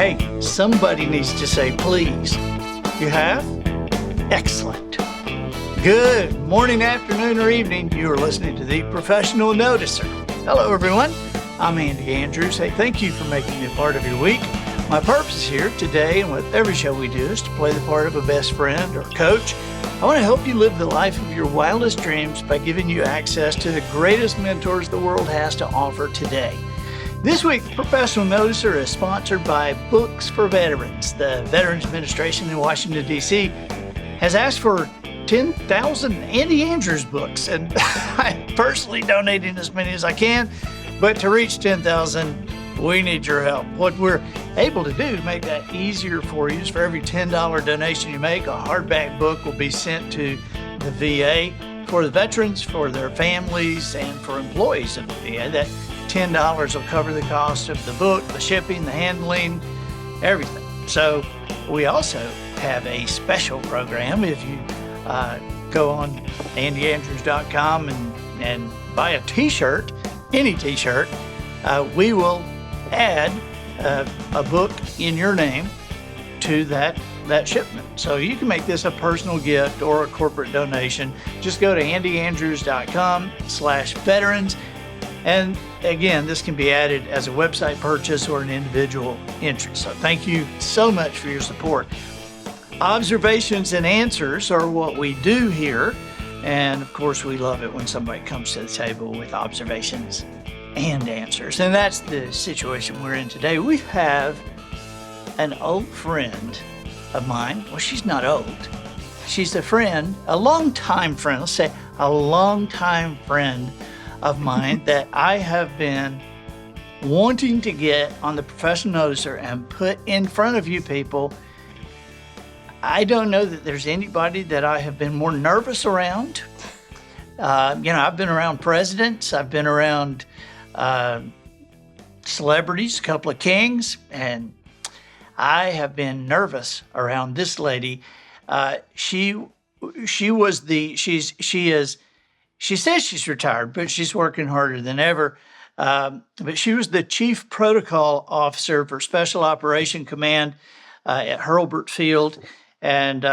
Hey, somebody needs to say please. You have? Excellent. Good morning, afternoon, or evening. You are listening to The Professional Noticer. Hello, everyone. I'm Andy Andrews. Hey, thank you for making me a part of your week. My purpose here today and with every show we do is to play the part of a best friend or coach. I want to help you live the life of your wildest dreams by giving you access to the greatest mentors the world has to offer today. This week, Professional Noticer is sponsored by Books for Veterans. The Veterans Administration in Washington, D.C. has asked for 10,000 Andy Andrews books, and I'm personally donating as many as I can, but to reach 10,000, we need your help. What we're able to do to make that easier for you is for every $10 donation you make, a hardback book will be sent to the VA for the veterans, for their families, and for employees of the VA. That $10 will cover the cost of the book, the shipping, the handling, everything. So we also have a special program. If you go on andyandrews.com and buy a t-shirt, any t-shirt, we will add a book in your name to that shipment. So you can make this a personal gift or a corporate donation. Just go to andyandrews.com/veterans. And again, this can be added as a website purchase or an individual entry. So thank you so much for your support. Observations and answers are what we do here. And of course, we love it when somebody comes to the table with observations and answers. And that's the situation we're in today. We have an old friend of mine. Well, she's not old. She's a friend, a longtime friend. Let's say a longtime friend of mine that I have been wanting to get on the Professional Noticer and put in front of you people. I don't know that there's anybody that I have been more nervous around. I've been around presidents, I've been around celebrities, a couple of kings, and I have been nervous around this lady. She says she's retired, but she's working harder than ever. But she was the Chief Protocol Officer for Special Operation Command at Hurlburt Field. And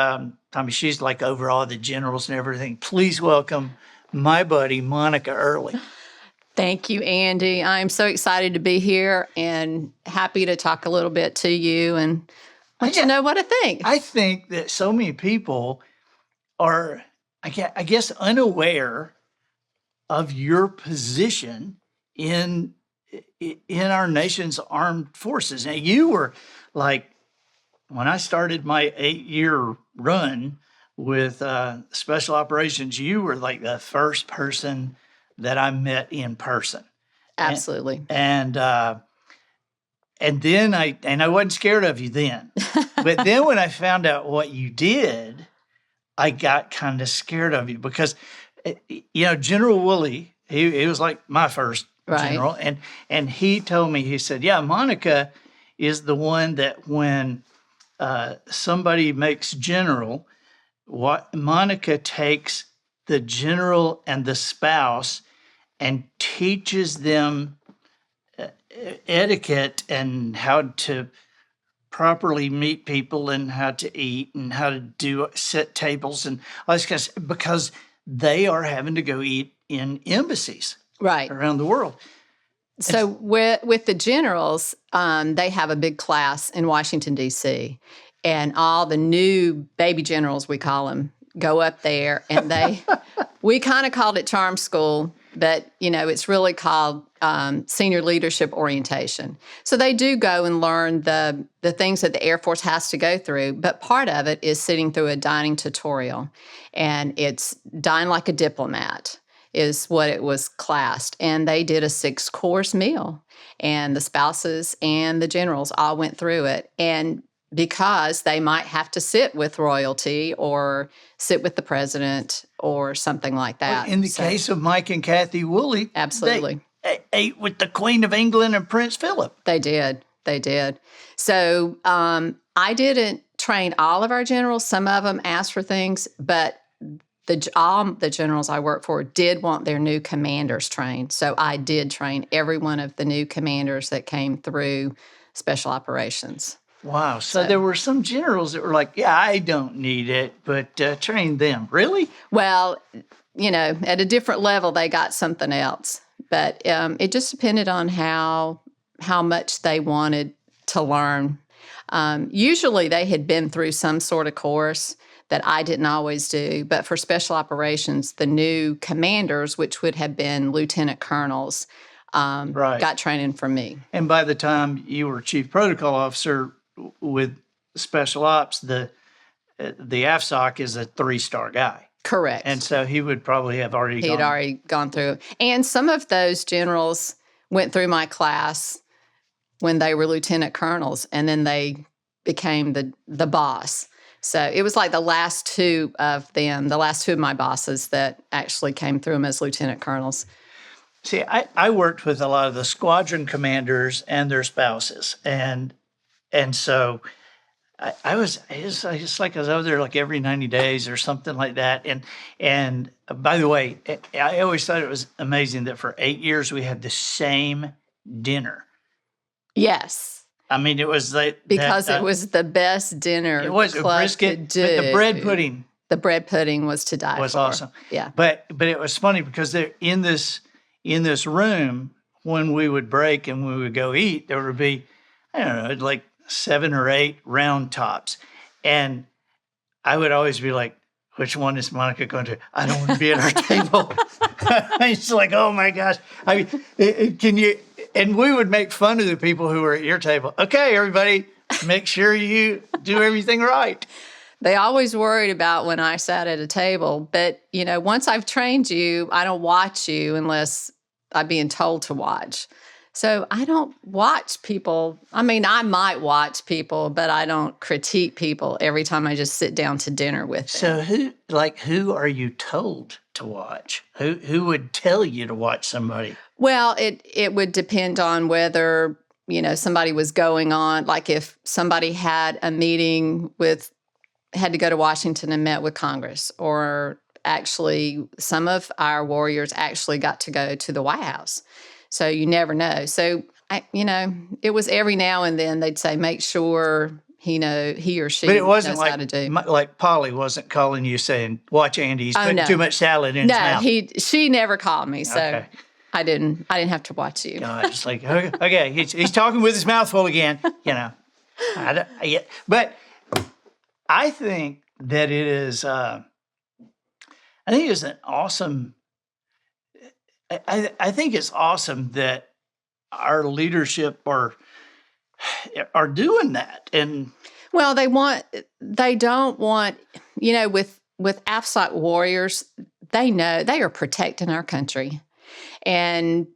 she's like over all the generals and everything. Please welcome my buddy, Monica Earley. Thank you, Andy. I'm so excited to be here and happy to talk a little bit to you and let you know what I think. I think that so many people are, I guess, unaware of your position in our nation's armed forces. Now, you were like, when I started my 8-year run with special operations, you were like the first person that I met in person. Absolutely. And then I wasn't scared of you then. But then when I found out what you did, I got kind of scared of you because, General Woolley, he was like my first general. And he told me, he said, yeah, Monica is the one that when somebody makes general, Monica takes the general and the spouse and teaches them etiquette and how to properly meet people and how to eat and how to set tables and all this kind of stuff, because they are having to go eat in embassies around the world. So with the generals, they have a big class in Washington, D.C., and all the new baby generals, we call them, go up there, and we kind of called it charm school, but, it's really called senior leadership orientation. So they do go and learn the things that the Air Force has to go through, but part of it is sitting through a dining tutorial, and it's dine like a diplomat is what it was classed. And they did a 6-course meal, and the spouses and the generals all went through it. And because they might have to sit with royalty or sit with the president or something like that. Well, in the case of Mike and Kathy Woolley, absolutely, they ate with the Queen of England and Prince Philip. They did. So I didn't train all of our generals. Some of them asked for things, but all the generals I worked for did want their new commanders trained. So I did train every one of the new commanders that came through special operations. Wow. So there were some generals that were like, yeah, I don't need it, but train them. Really? Well, at a different level, they got something else. But it just depended on how much they wanted to learn. Usually they had been through some sort of course that I didn't always do. But for special operations, the new commanders, which would have been lieutenant colonels, got training from me. And by the time you were chief protocol officer with special ops, the AFSOC is a 3-star guy. Correct. And so he would probably have already He had already gone through it. And some of those generals went through my class when they were lieutenant colonels, and then they became the boss. So it was like the last two of my bosses that actually came through them as lieutenant colonels. See, I worked with a lot of the squadron commanders and their spouses. And so it's like I was over there like every 90 days or something like that. And by the way, I always thought it was amazing that for 8 years we had the same dinner. Yes. I mean, it was like because it was the best dinner. It was a brisket, the bread pudding. The bread pudding was to die for. Was awesome. Yeah. But it was funny because they're in this room when we would break and we would go eat, there would be, I don't know, like 7 or 8 round tops. And I would always be like, which one is Monica going to? I don't want to be at our table. It's like, oh my gosh. I mean, can you? And we would make fun of the people who were at your table. Okay, everybody, make sure you do everything right. They always worried about when I sat at a table. But, once I've trained you, I don't watch you unless I'm being told to watch. So I don't watch people. I mean, I might watch people, but I don't critique people every time I just sit down to dinner with them. So who are you told to watch? Who would tell you to watch somebody? Well, it would depend on whether, somebody was going on, like if somebody had a meeting had to go to Washington and met with Congress, or actually some of our warriors actually got to go to the White House. So you never know. So, it was every now and then they'd say, make sure he or she but it wasn't knows how to do. Like Polly wasn't calling you saying, watch Andy, he's putting too much salad in his mouth. No, she never called me. So okay. I didn't have to watch you. No, it's like, okay, he's talking with his mouth full again, But I think that it is, I think it's an awesome, I think it's awesome that our leadership are doing that. And well, they don't want, with AFSOC warriors, they know they are protecting our country. And,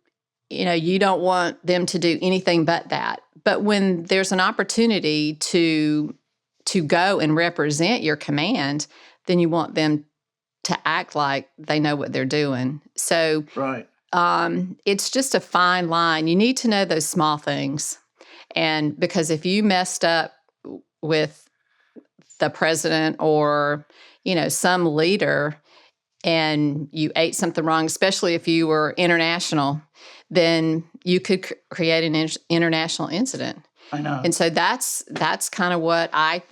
you don't want them to do anything but that. But when there's an opportunity to go and represent your command, then you want them to act like they know what they're doing. So right. It's just a fine line. You need to know those small things. And because if you messed up with the president or, some leader and you ate something wrong, especially if you were international, then you could create an international incident. I know. And so that's kind of what I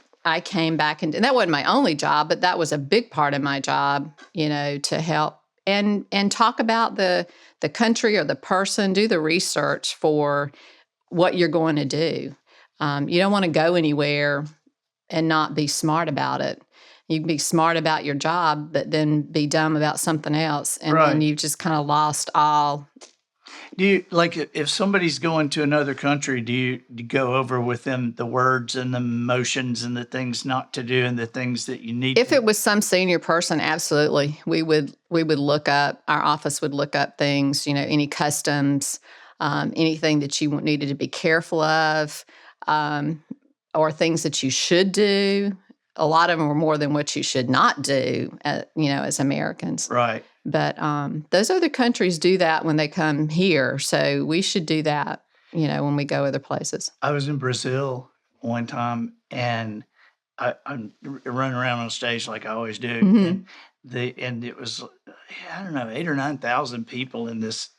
came back and that wasn't my only job, but that was a big part of my job, to help and talk about the country or the person, do the research for what you're going to do. You don't want to go anywhere and not be smart about it. You can be smart about your job, but then be dumb about something else. And then you've just kind of lost all. Do you, like, if somebody's going to another country, do you go over with them the words and the motions and the things not to do and the things that you need? If it was some senior person, absolutely. We would look up, our office would look up things, any customs, anything that you needed to be careful of, or things that you should do. A lot of them were more than what you should not do, as Americans. Right. But those other countries do that when they come here. So we should do that, when we go other places. I was in Brazil one time, and I'm running around on stage like I always do. Mm-hmm. And and it was, I don't know, 8 or 9,000 people in this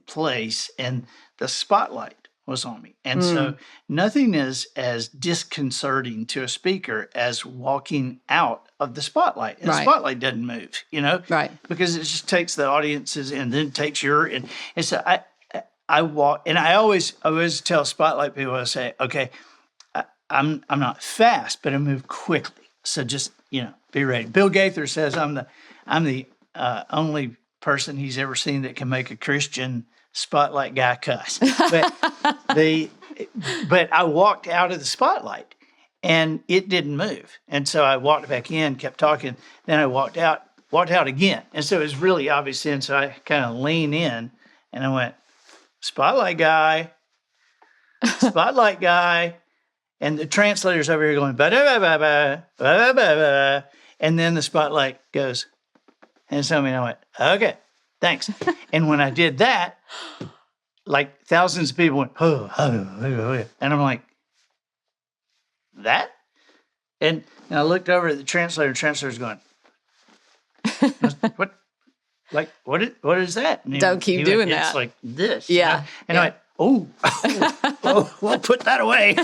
place, and the spotlight was on me. And so nothing is as disconcerting to a speaker as walking out of the spotlight. And the Right. spotlight doesn't move, Right. because it just takes the audiences and then takes and so I walk, and I always tell spotlight people, I say, okay, I'm not fast, but I move quickly. So just, be ready. Bill Gaither says I'm the only person he's ever seen that can make a Christian spotlight guy cuss. But but I walked out of the spotlight and it didn't move. And so I walked back in, kept talking. Then I walked out again. And so it was really obvious then. So I kind of leaned in and I went, spotlight guy. And the translator's over here going, ba-da-ba-ba-ba, ba-da-ba-ba. And then the spotlight goes, and so I went, okay, thanks. And when I did that, like thousands of people went, oh, and I'm like, that? And I looked over at the translator's going, what? Like, what is that? And Don't keep doing that. It's like this. Yeah. And I went, oh, well, put that away.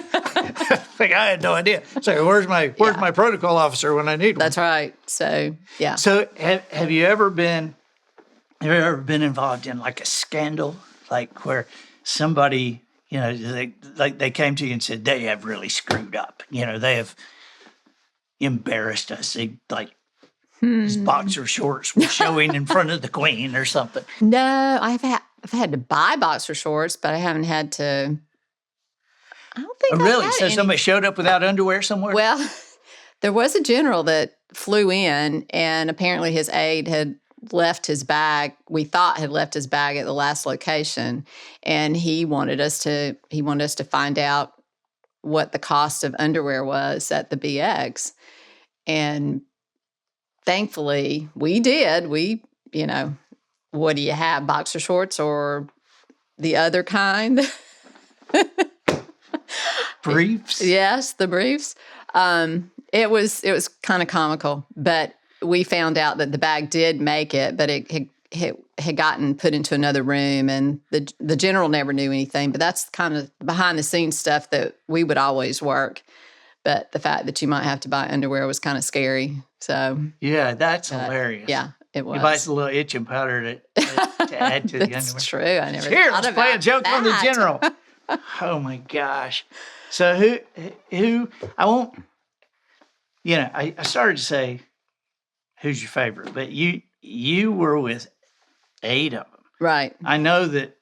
Like, I had no idea. So where's my protocol officer when I need one? That's right. So, yeah. So have you ever been involved in like a scandal, like where somebody, they came to you and said they have really screwed up. They have embarrassed us. They his boxer shorts were showing in front of the queen or something. No, I've had to buy boxer shorts, but I haven't had to. I don't think. Really? So somebody showed up without underwear somewhere? Well, there was a general that flew in, and apparently his aide had left his bag. We thought had left his bag at the last location, and he wanted us to find out what the cost of underwear was at the BX, and thankfully we did. We, what do you have, boxer shorts or the other kind? Briefs? Yes, the briefs. It was kind of comical, but we found out that the bag did make it, but it had gotten put into another room, and the general never knew anything. But that's kind of behind the scenes stuff that we would always work. But the fact that you might have to buy underwear was kind of scary. So yeah, that's hilarious. Yeah, it was. You buy some little itching powder to add to the underwear. That's true. I never. Here, thought let's play a joke about on the that. general. Oh my gosh! So who I won't. I started to say, who's your favorite? But you were with 8 of them, right? I know that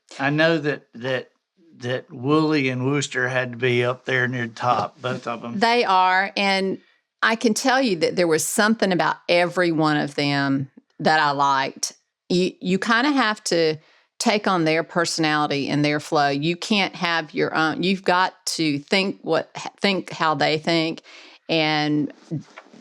Woolley and Wooster had to be up there near the top, both of them. They are, and I can tell you that there was something about every one of them that I liked. You kind of have to take on their personality and their flow. You can't have your own. You've got to think how they think, and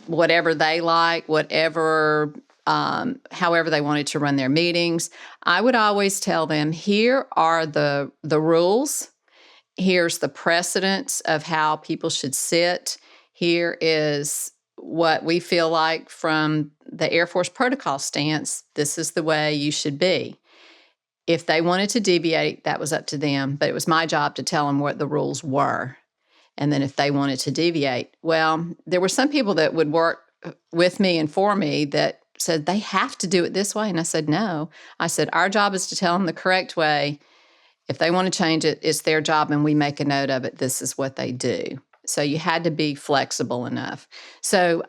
whatever they like, however they wanted to run their meetings. I would always tell them, here are the rules. Here's the precedents of how people should sit. Here is what we feel like from the Air Force protocol stance. This is the way you should be. If they wanted to deviate, that was up to them. But it was my job to tell them what the rules were. And then if they wanted to deviate, well, there were some people that would work with me and for me that said they have to do it this way. And I said, no. I said, our job is to tell them the correct way. If they want to change it, it's their job, and we make a note of it. This is what they do. So you had to be flexible enough. So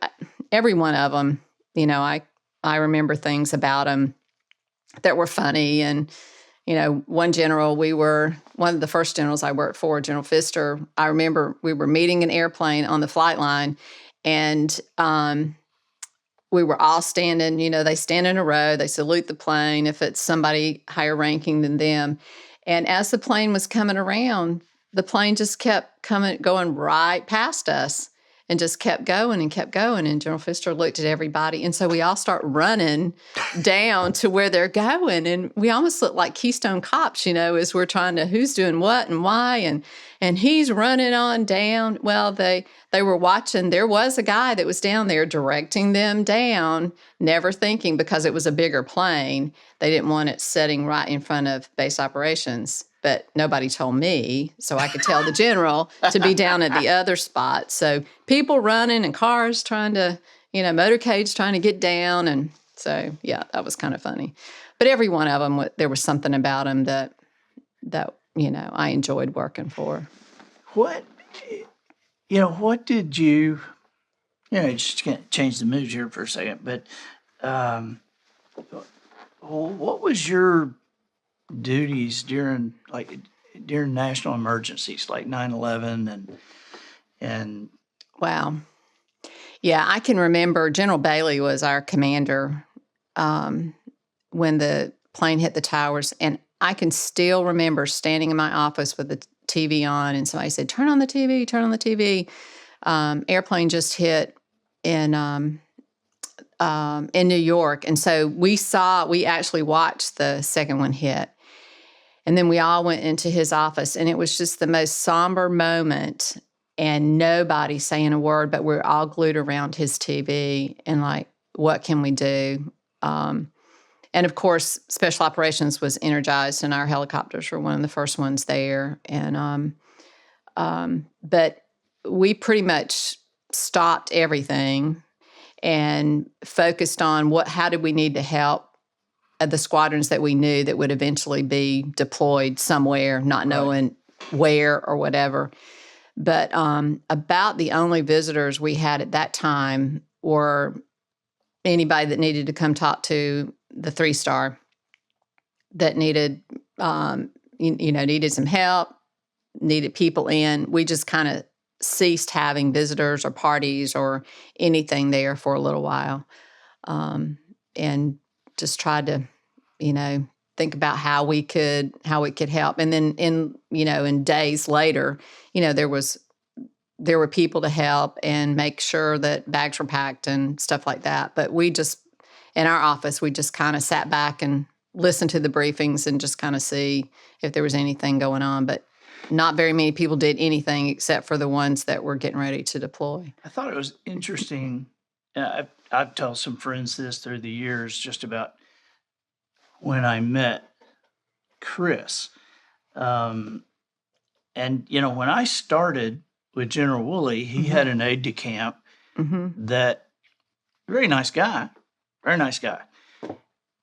every one of them, I remember things about them that were funny. And, one general, one of the first generals I worked for, General Pfister, I remember we were meeting an airplane on the flight line, and we were all standing, they stand in a row, they salute the plane if it's somebody higher ranking than them. And as the plane was coming around, the plane just kept going right past us. and just kept going and kept going. And General Pfister looked at everybody. And so we all start running down to where they're going. And we almost look like Keystone Cops, as we're trying to, who's doing what and why. And he's running on down. Well, they were watching. There was a guy that was down there directing them down, never thinking, because it was a bigger plane, they didn't want it sitting right in front of base operations. But nobody told me, so I could tell the general to be down at the other spot. So people running and cars trying to, motorcades trying to get down. And so, yeah, that was kind of funny. But every one of them, there was something about them that I enjoyed working for. What did you, just can't change the mood here for a second, but what was your duties during national emergencies like 9/11 and Wow. Yeah, I can remember General Bailey was our commander when the plane hit the towers, and I can still remember standing in my office with the TV on, and somebody said, turn on the TV, turn on the TV. Airplane just hit in New York. And so we actually watched the second one hit. And then we all went into his office, and it was just the most somber moment, and nobody saying a word, but we're all glued around his TV and like, what can we do? And of course, Special Operations was energized, and our helicopters were one of the first ones there. And but we pretty much stopped everything and focused on how did we need to help the squadrons that we knew that would eventually be deployed somewhere, not knowing where or whatever. But about the only visitors we had at that time were anybody that needed to come talk to the 3-star that needed, needed some help, needed people in. We just kind of ceased having visitors or parties or anything there for a little while, and just tried to, think about how we could help. And then in days later, there were people to help and make sure that bags were packed and stuff like that. But in our office, we just kind of sat back and listened to the briefings and just kind of see if there was anything going on. But not very many people did anything except for the ones that were getting ready to deploy. I thought it was interesting. I've told some friends this through the years, just about when I met Chris. And, when I started with General Woolley, he had an aide-de-camp that, very nice guy.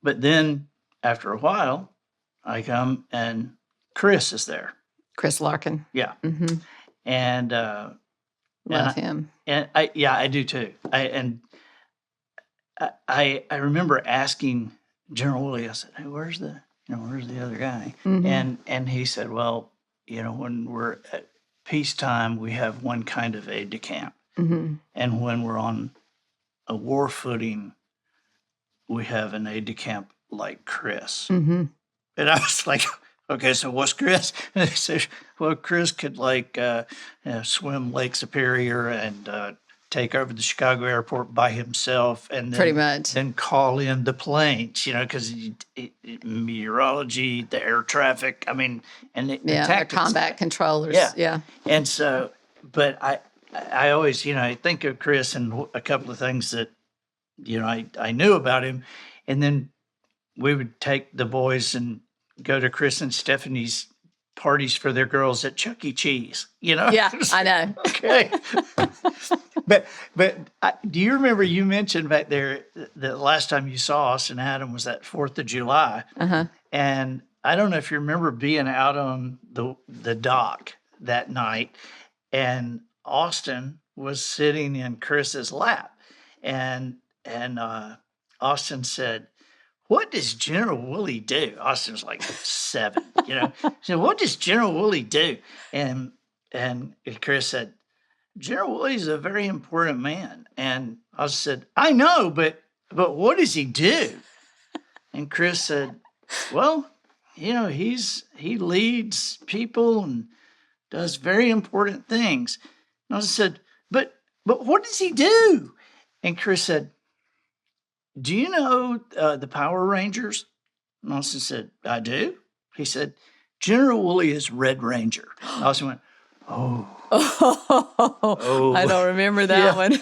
But then after a while, I come and Chris is there. Chris Larkin. Yeah. Mm-hmm. And love him. And I do too. I remember asking General Woolley, I said, hey, where's the other guy? Mm-hmm. And he said, well, when we're at peacetime, we have one kind of aide-de-camp. Mm-hmm. And when we're on a war footing, we have an aide-de-camp like Chris. Mm-hmm. And I was like, okay, so what's Chris? And they said, well, Chris could swim Lake Superior and take over the Chicago airport by himself, and then, pretty much then call in the planes, because meteorology, the air traffic, and the tactics. Combat controllers. Yeah. And so, but I always, I think of Chris and a couple of things that, I knew about him, and then we would take the boys and go to Chris and Stephanie's parties for their girls at Chuck E. Cheese, Yeah, I know. Okay. But do you remember you mentioned back there the last time you saw Austin Adam was that 4th of July? Uh-huh. And I don't know if you remember being out on the dock that night, and Austin was sitting in Chris's lap, and Austin said, what does General Woolley do? Austin was like 7, So what does General Woolley do? And Chris said, General Woolley's a very important man. And I said, I know, but what does he do? And Chris said, well, he leads people and does very important things. And I said, but but what does he do? And Chris said, do you know the Power Rangers? And Austin said, I do. He said, General Woolley is Red Ranger. And Austin went, oh. Oh, I don't remember that one.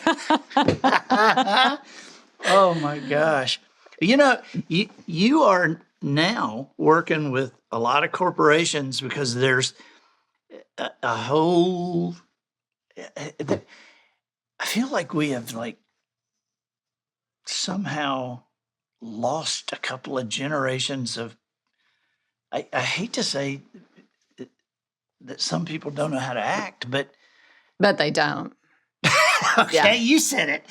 Oh, my gosh. You know, you are now working with a lot of corporations because there's a whole, I feel like we have like somehow lost a couple of generations of, I hate to say that some people don't know how to act, but they don't. okay, Yeah. you said it.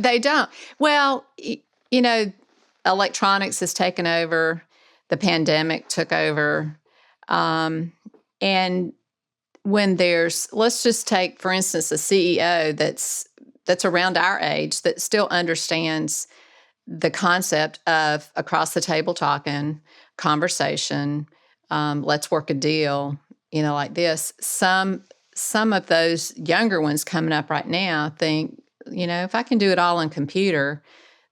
They don't. Well, you know, electronics has taken over. The pandemic took over. And when let's just take, for instance, a CEO that's around our age that still understands the concept of across the table talking, conversation, let's work a deal, like this. Some of those younger ones coming up right now think, if I can do it all on computer,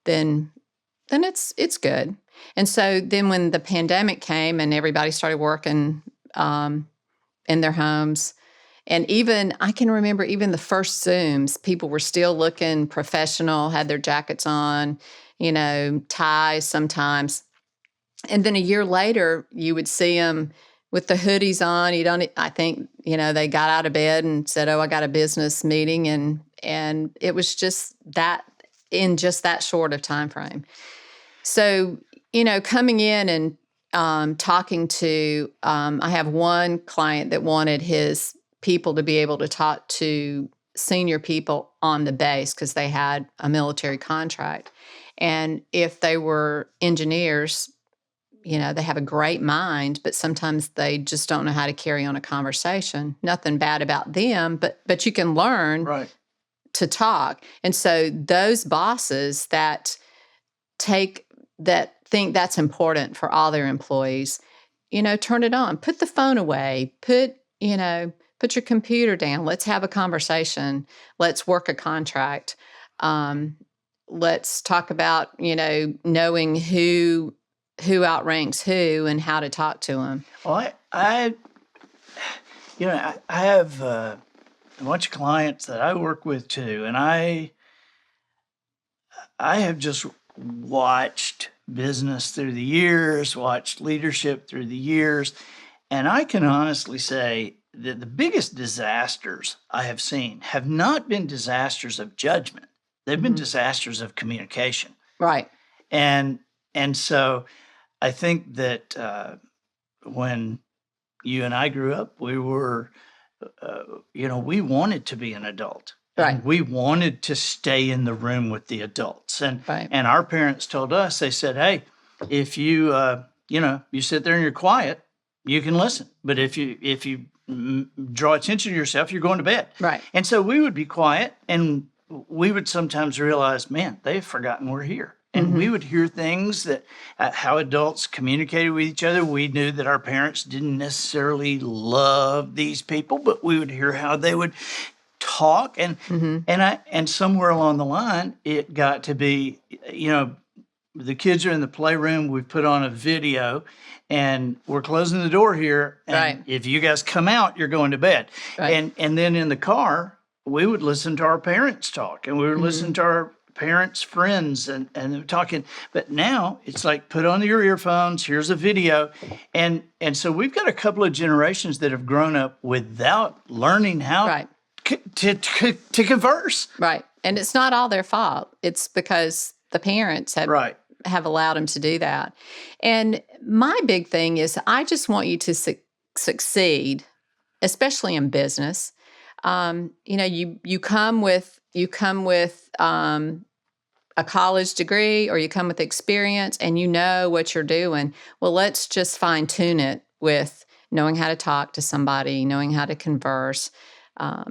then it's good. And so then when the pandemic came and everybody started working in their homes, and even I can remember even the first Zooms, people were still looking professional, had their jackets on, ties sometimes. And then a year later, you would see them with the hoodies on. I think, they got out of bed and said, oh, I got a business meeting. And it was just that in just that short of time frame. So, coming in and talking to, I have one client that wanted his people to be able to talk to senior people on the base because they had a military contract. And if they were engineers, they have a great mind, but sometimes they just don't know how to carry on a conversation. Nothing bad about them, but you can learn to talk. And so those bosses that think that's important for all their employees, turn it on. Put the phone away. Put your computer down. Let's have a conversation. Let's work a contract. Let's talk about, knowing who outranks who and how to talk to them. Well, I have a bunch of clients that I work with too, and I have just watched business through the years, watched leadership through the years, and I can honestly say that the biggest disasters I have seen have not been disasters of judgment. They've been disasters of communication. Right. And so I think that when you and I grew up, we were, we wanted to be an adult. Right. And we wanted to stay in the room with the adults. And our parents told us, they said, hey, if you, you sit there and you're quiet, you can listen. But if you draw attention to yourself, you're going to bed. Right. And so we would be quiet, and we would sometimes realize, man, they've forgotten we're here. And we would hear things that how adults communicated with each other. We knew that our parents didn't necessarily love these people, but we would hear how they would talk. And somewhere along the line, it got to be, the kids are in the playroom. We've put on a video, and we're closing the door here. And if you guys come out, you're going to bed. Right. And then in the car, we would listen to our parents talk, and we would listen to our parents' friends and they're talking. But now it's like, put on your earphones, here's a video. And so we've got a couple of generations that have grown up without learning how to converse. Right. And it's not all their fault. It's because the parents have allowed them to do that. And my big thing is I just want you to succeed, especially in business. You come with a college degree, or you come with experience and you know what you're doing. Well, let's just fine tune it with knowing how to talk to somebody, knowing how to converse,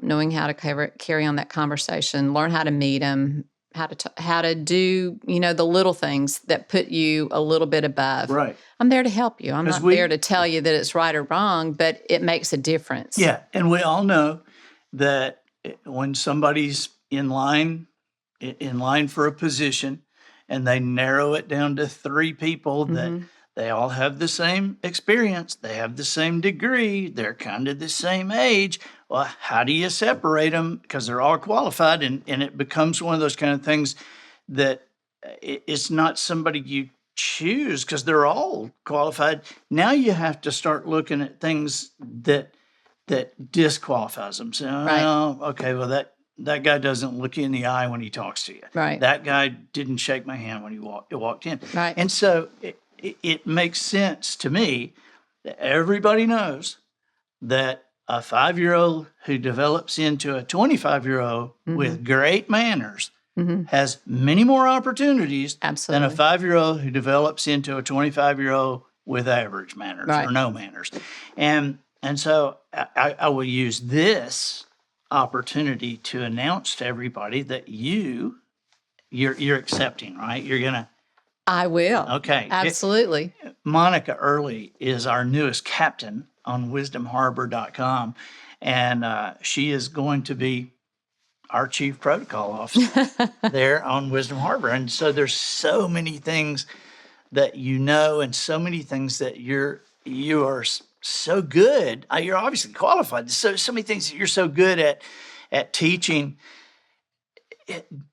knowing how to carry on that conversation, learn how to meet them, how to do, the little things that put you a little bit above. Right. I'm there to help you. I'm not there to tell you that it's right or wrong, but it makes a difference. Yeah. And we all know that when somebody's in line for a position, and they narrow it down to 3 people that they all have the same experience, they have the same degree, they're kind of the same age. Well, how do you separate them? Because they're all qualified, and it becomes one of those kind of things that it's not somebody you choose because they're all qualified. Now you have to start looking at things that disqualifies them. So, Right. oh, okay, well that guy doesn't look you in the eye when he talks to you. Right. That guy didn't shake my hand when he walked in. Right. And so it makes sense to me that everybody knows that a 5-year-old who develops into a 25-year-old with great manners has many more opportunities Absolutely. than a 5-year-old who develops into a 25-year-old with average manners Right. or no manners. And so I will use this opportunity to announce to everybody that you're accepting, right? You're gonna. I will. Okay. Absolutely. Monica Earley is our newest captain on wisdomharbor.com, and she is going to be our chief protocol officer there on Wisdom Harbor. And so there's so many things that and so many things that you are so good. You're obviously qualified. So many things that you're so good at teaching,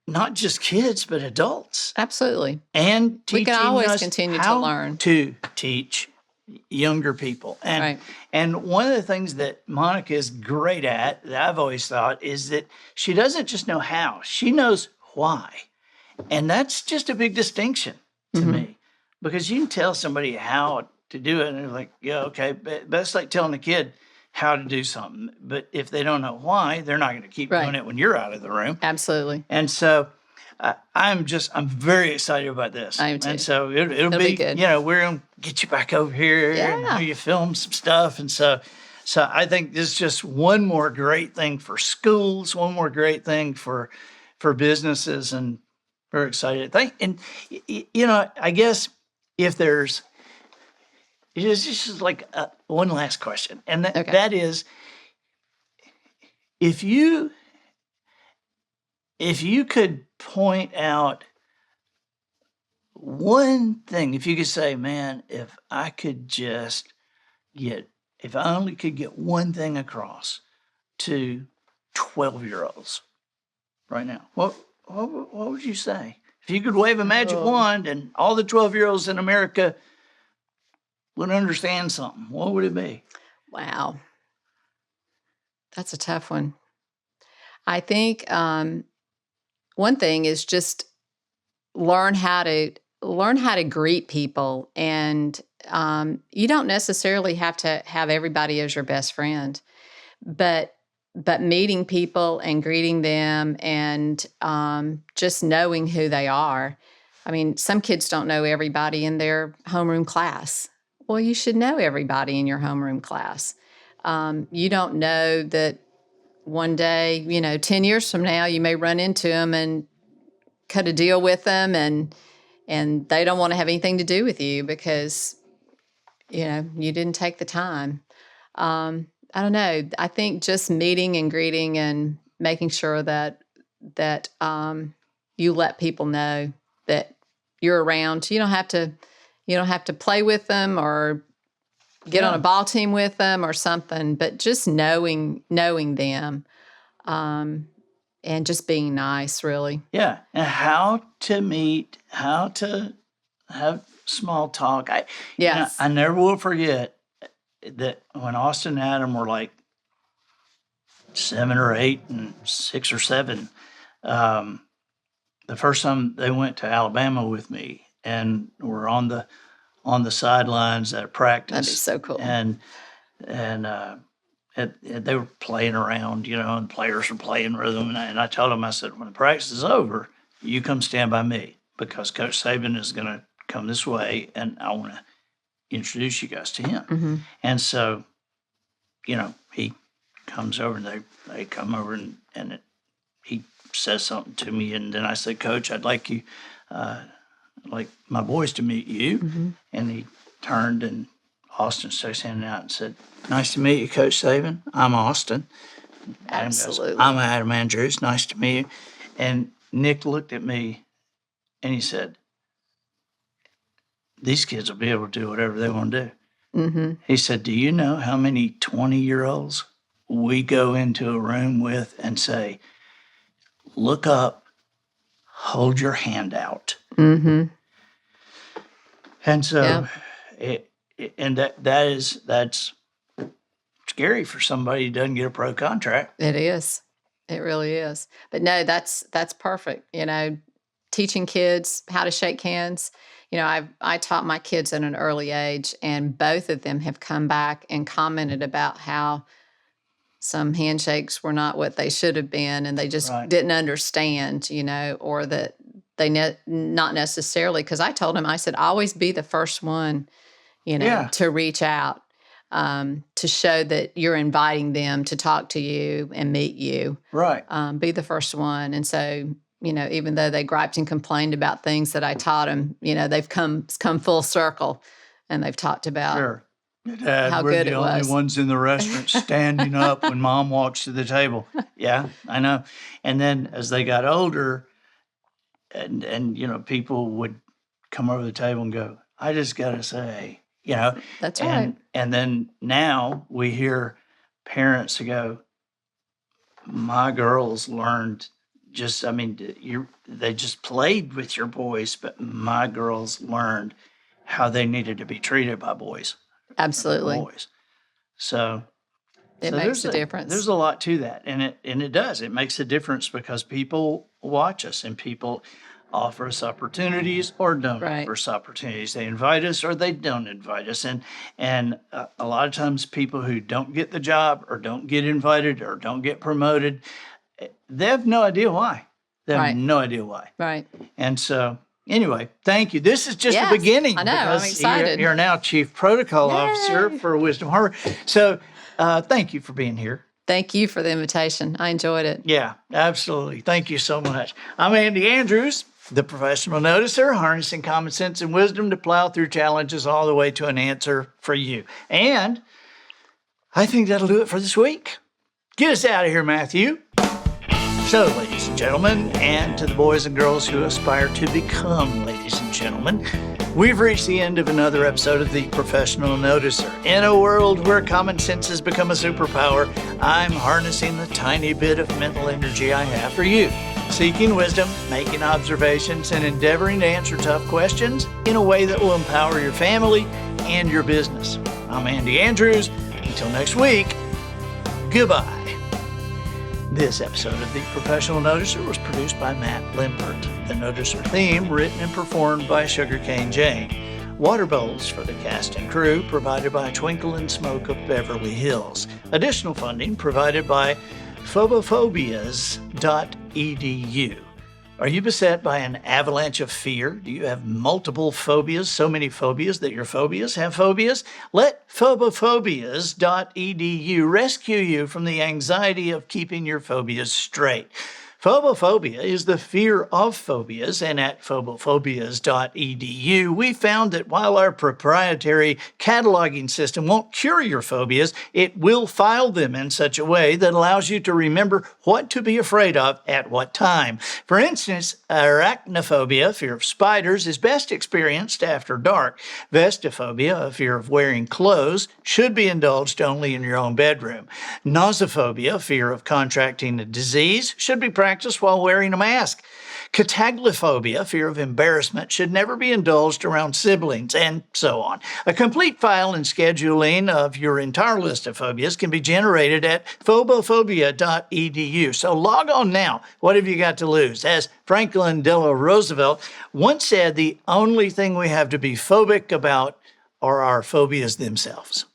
not just kids but adults, Absolutely. and We teaching can always us continue to how learn. to teach younger people. And Right. and one of the things that Monica is great at, that I've always thought, is that she doesn't just know how, she knows why. And that's just a big distinction to me, because you can tell somebody how to do it and they're like, yeah, okay, but that's like telling a kid how to do something. But if they don't know why, they're not going to keep Right. doing it when you're out of the room. Absolutely. And so I'm very excited about this. I am too. And so it'll It'll be be good. we're going to get you back over here and Yeah. have you film some stuff. And so I think this is just one more great thing for schools, one more great thing for businesses, and very excited. And I guess if there's, it's just like one last question. And Okay. that is, if you could point out one thing, if you could say, man, if I only could get one thing across to 12-year-olds right now, what would you say? If you could wave a magic wand and all the 12-year-olds in America would understand something, what would it be? Wow. That's a tough one. I think one thing is just learn how to greet people, and you don't necessarily have to have everybody as your best friend, but meeting people and greeting them, and just knowing who they are. I mean, some kids don't know everybody in their homeroom class. Well, you should know everybody in your homeroom class. You don't know that one day, 10 years from now, you may run into them and cut a deal with them, and they don't want to have anything to do with you because, you didn't take the time. I don't know. I think just meeting and greeting and making sure that you let people know that you're around. You don't have to play with them or get on a ball team with them or something, but just knowing them, and just being nice, really. Yeah, and how to meet, how to have small talk. Yes. I never will forget that when Austin and Adam were like 7 or 8 and 6 or 7, the first time they went to Alabama with me and were on the sidelines at practice. That'd be so cool. And they were playing around, and players were playing with them. And I told them, I said, when the practice is over, you come stand by me, because Coach Saban is going to come this way, and I want to introduce you guys to him. Mm-hmm. And so, he comes over, and they come over, and he says something to me. And then I said, Coach, I'd like you, like my boys to meet you. Mm-hmm. And he turned, and Austin stuck his hand out and said, nice to meet you, Coach Saban. I'm Austin. Adam goes, Absolutely. I'm Adam Andrews. Nice to meet you. And Nick looked at me and he said, these kids will be able to do whatever they want to do. Mm-hmm. He said, do you know how many 20-year-olds we go into a room with and say, look up, hold your hand out. Mm-hmm. And so, Yeah. that's scary for somebody who doesn't get a pro contract. It is. It really is. But no, that's perfect. Teaching kids how to shake hands. I taught my kids at an early age, and both of them have come back and commented about how some handshakes were not what they should have been, and they just Right. didn't understand, or that they not necessarily. Because I told them, I said, always be the first one, Yeah. to reach out, to show that you're inviting them to talk to you and meet you. Right. Be the first one. And so, even though they griped and complained about things that I taught them, they've come full circle, and they've talked about Sure. Dad, how we're good the it only was. ones in the restaurant standing up when Mom walks to the table. Yeah, I know. And then as they got older, and people would come over the table and go, I just got to say, That's right. And then now we hear parents go, my girls learned they just played with your boys, but my girls learned how they needed to be treated by boys. Absolutely. Boys. So It so makes a difference. There's a lot to that, and it does. It makes a difference because people watch us and people offer us opportunities or don't Right. offer us opportunities. They invite us or they don't invite us, and a lot of times people who don't get the job or don't get invited or don't get promoted, they have no idea why. They have Right. no idea why. Right. And so, anyway, thank you. This is just Yes, the beginning. I know. I'm because excited. You're now Chief Protocol Officer Yay. for Wisdom Harbor. So, thank you for being here. Thank you for the invitation. I enjoyed it. Yeah, absolutely. Thank you so much. I'm Andy Andrews, the professional noticer, harnessing common sense and wisdom to plow through challenges all the way to an answer for you. And I think that'll do it for this week. Get us out of here, Matthew. So, ladies and gentlemen, and to the boys and girls who aspire to become ladies and gentlemen, we've reached the end of another episode of The Professional Noticer. In a world where common sense has become a superpower, I'm harnessing the tiny bit of mental energy I have for you, seeking wisdom, making observations, and endeavoring to answer tough questions in a way that will empower your family and your business. I'm Andy Andrews. Until next week, goodbye. This episode of The Professional Noticer was produced by Matt Limpert. The Noticer theme written and performed by Sugarcane Jane. Water bowls for the cast and crew provided by Twinkle and Smoke of Beverly Hills. Additional funding provided by phobophobias.edu. Are you beset by an avalanche of fear? Do you have multiple phobias, so many phobias that your phobias have phobias? Let phobophobias.edu rescue you from the anxiety of keeping your phobias straight. Phobophobia is the fear of phobias, and at phobophobias.edu, we found that while our proprietary cataloging system won't cure your phobias, it will file them in such a way that allows you to remember what to be afraid of at what time. For instance, arachnophobia, fear of spiders, is best experienced after dark. Vestophobia, a fear of wearing clothes, should be indulged only in your own bedroom. Nausophobia, fear of contracting a disease, should be practiced while wearing a mask. Cataglophobia, fear of embarrassment, should never be indulged around siblings, and so on. A complete file and scheduling of your entire list of phobias can be generated at phobophobia.edu. So log on now. What have you got to lose? As Franklin Delano Roosevelt once said, the only thing we have to be phobic about are our phobias themselves.